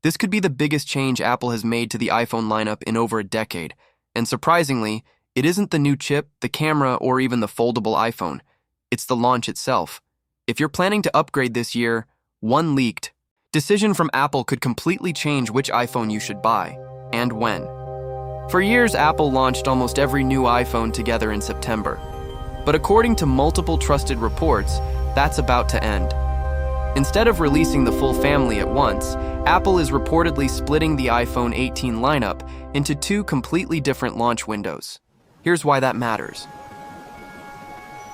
This could be the biggest change Apple has made to the iPhone lineup in over a decade, and surprisingly, it isn't the new chip, the camera, or even the foldable iPhone. It's the launch itself. If you're planning to upgrade this year, one leaked decision from Apple could completely change which iPhone you should buy, and when. For years, Apple launched almost every new iPhone together in September. But according to multiple trusted reports, that's about to end. Instead of releasing the full family at once, Apple is reportedly splitting the iPhone 18 lineup into two completely different launch windows. Here's why that matters.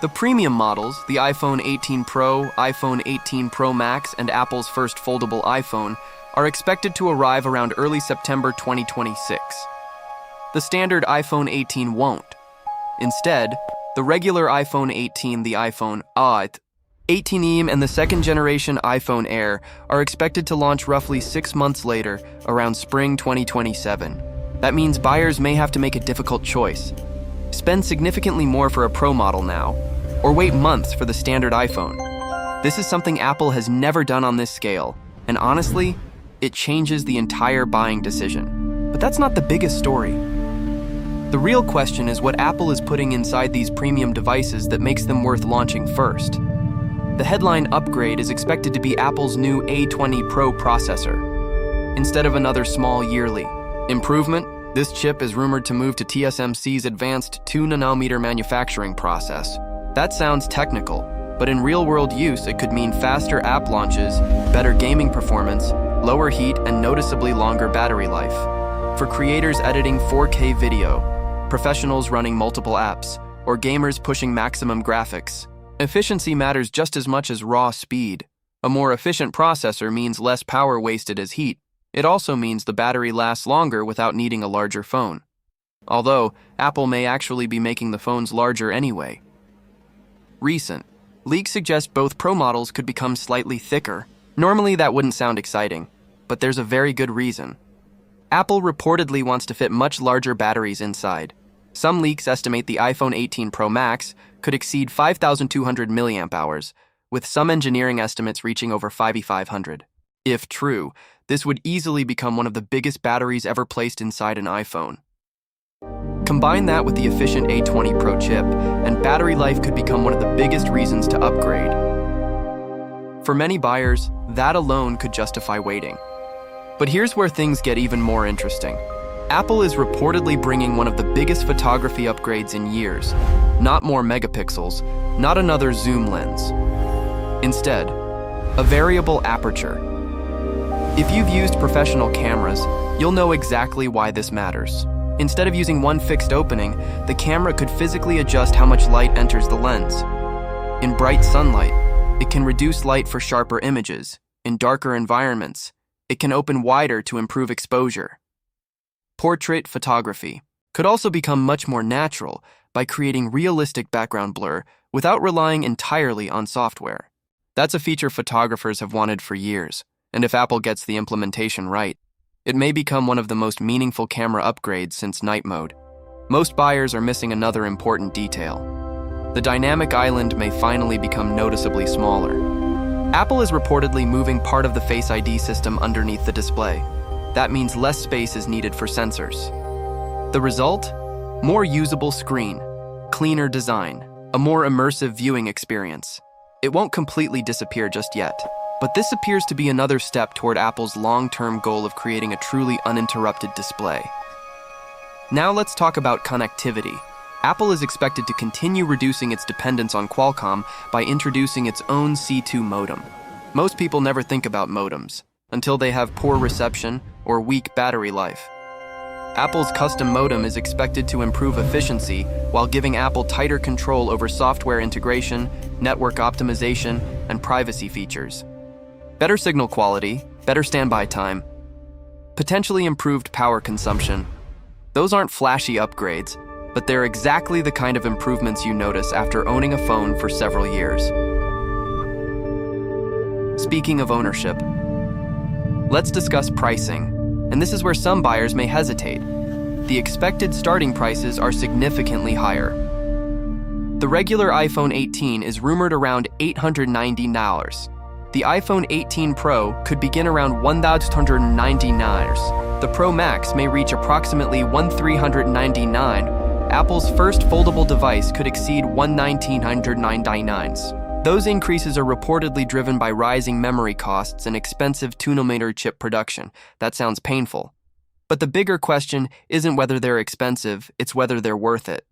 The premium models, the iPhone 18 Pro, iPhone 18 Pro Max, and Apple's first foldable iPhone, are expected to arrive around early September 2026. The standard iPhone 18 won't. Instead, the regular iPhone 18, the iPhone 18 and the second-generation iPhone Air are expected to launch roughly 6 months later, around spring 2027. That means buyers may have to make a difficult choice. Spend significantly more for a Pro model now, or wait months for the standard iPhone. This is something Apple has never done on this scale, and honestly, it changes the entire buying decision. But that's not the biggest story. The real question is what Apple is putting inside these premium devices that makes them worth launching first. The headline upgrade is expected to be Apple's new A20 Pro processor. Instead of another small yearly improvement, this chip is rumored to move to TSMC's advanced 2nm manufacturing process. That sounds technical, but in real-world use it could mean faster app launches, better gaming performance, lower heat, and noticeably longer battery life. For creators editing 4K video, professionals running multiple apps, or gamers pushing maximum graphics, efficiency matters just as much as raw speed. A more efficient processor means less power wasted as heat. It also means the battery lasts longer without needing a larger phone. Although, Apple may actually be making the phones larger anyway. Recent leaks suggest both Pro models could become slightly thicker. Normally that wouldn't sound exciting, but there's a very good reason. Apple reportedly wants to fit much larger batteries inside. Some leaks estimate the iPhone 18 Pro Max could exceed 5,200 mAh, with some engineering estimates reaching over 5,500. If true, this would easily become one of the biggest batteries ever placed inside an iPhone. Combine that with the efficient A20 Pro chip, and battery life could become one of the biggest reasons to upgrade. For many buyers, that alone could justify waiting. But here's where things get even more interesting. Apple is reportedly bringing one of the biggest photography upgrades in years. Not more megapixels, not another zoom lens. Instead, a variable aperture. If you've used professional cameras, you'll know exactly why this matters. Instead of using one fixed opening, the camera could physically adjust how much light enters the lens. In bright sunlight, it can reduce light for sharper images. In darker environments, it can open wider to improve exposure. Portrait photography could also become much more natural by creating realistic background blur without relying entirely on software. That's a feature photographers have wanted for years, and if Apple gets the implementation right, it may become one of the most meaningful camera upgrades since night mode. Most buyers are missing another important detail. The dynamic island may finally become noticeably smaller. Apple is reportedly moving part of the Face ID system underneath the display. That means less space is needed for sensors. The result? More usable screen, cleaner design, a more immersive viewing experience. It won't completely disappear just yet, but this appears to be another step toward Apple's long-term goal of creating a truly uninterrupted display. Now let's talk about connectivity. Apple is expected to continue reducing its dependence on Qualcomm by introducing its own C2 modem. Most people never think about modems until they have poor reception or weak battery life. Apple's custom modem is expected to improve efficiency while giving Apple tighter control over software integration, network optimization, and privacy features. Better signal quality, better standby time, potentially improved power consumption. Those aren't flashy upgrades, but they're exactly the kind of improvements you notice after owning a phone for several years. Speaking of ownership, let's discuss pricing, and this is where some buyers may hesitate. The expected starting prices are significantly higher. The regular iPhone 18 is rumored around $890. The iPhone 18 Pro could begin around $1,299. The Pro Max may reach approximately $1,399. Apple's first foldable device could exceed $1,999. Those increases are reportedly driven by rising memory costs and expensive 2nm chip production. That sounds painful. But the bigger question isn't whether they're expensive, it's whether they're worth it.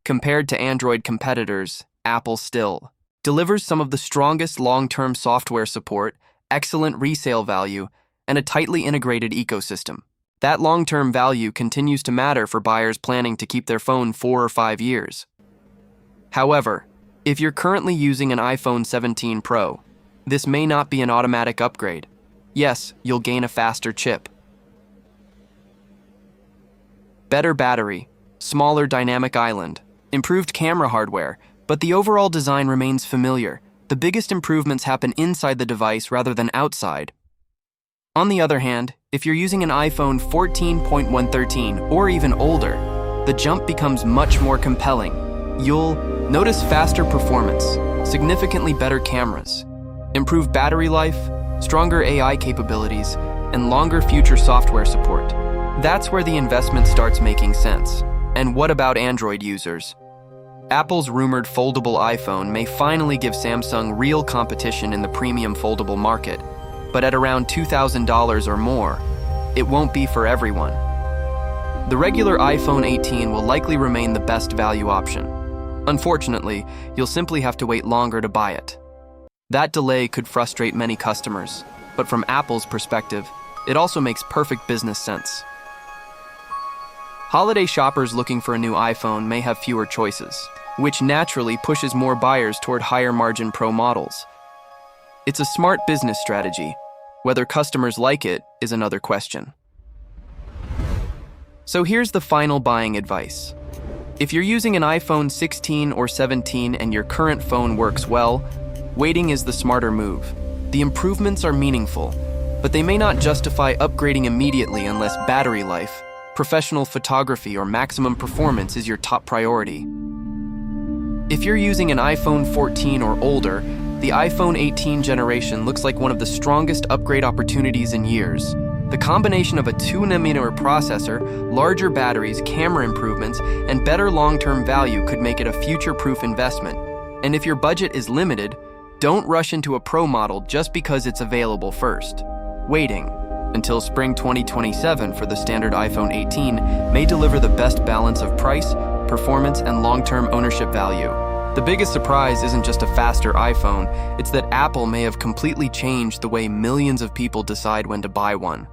Compared to Android competitors, Apple still delivers some of the strongest long-term software support, excellent resale value, and a tightly integrated ecosystem. That long-term value continues to matter for buyers planning to keep their phone 4 or 5 years. However, if you're currently using an iPhone 17 Pro, this may not be an automatic upgrade. Yes, you'll gain a faster chip, better battery, smaller dynamic island, improved camera hardware, but the overall design remains familiar. The biggest improvements happen inside the device rather than outside. On the other hand, if you're using an iPhone 14.113 or even older, the jump becomes much more compelling. You'll notice faster performance, significantly better cameras, improved battery life, stronger AI capabilities, and longer future software support. That's where the investment starts making sense. And what about Android users? Apple's rumored foldable iPhone may finally give Samsung real competition in the premium foldable market, but at around $2,000 or more, it won't be for everyone. The regular iPhone 18 will likely remain the best value option. Unfortunately, you'll simply have to wait longer to buy it. That delay could frustrate many customers, but from Apple's perspective, it also makes perfect business sense. Holiday shoppers looking for a new iPhone may have fewer choices, which naturally pushes more buyers toward higher-margin Pro models. It's a smart business strategy. Whether customers like it is another question. So here's the final buying advice. If you're using an iPhone 16 or 17 and your current phone works well, waiting is the smarter move. The improvements are meaningful, but they may not justify upgrading immediately unless battery life, professional photography, or maximum performance is your top priority. If you're using an iPhone 14 or older, the iPhone 18 generation looks like one of the strongest upgrade opportunities in years. The combination of a 2nm processor, larger batteries, camera improvements, and better long-term value could make it a future-proof investment. And if your budget is limited, don't rush into a Pro model just because it's available first. Waiting until spring 2027 for the standard iPhone 18 may deliver the best balance of price, performance, and long-term ownership value. The biggest surprise isn't just a faster iPhone, it's that Apple may have completely changed the way millions of people decide when to buy one.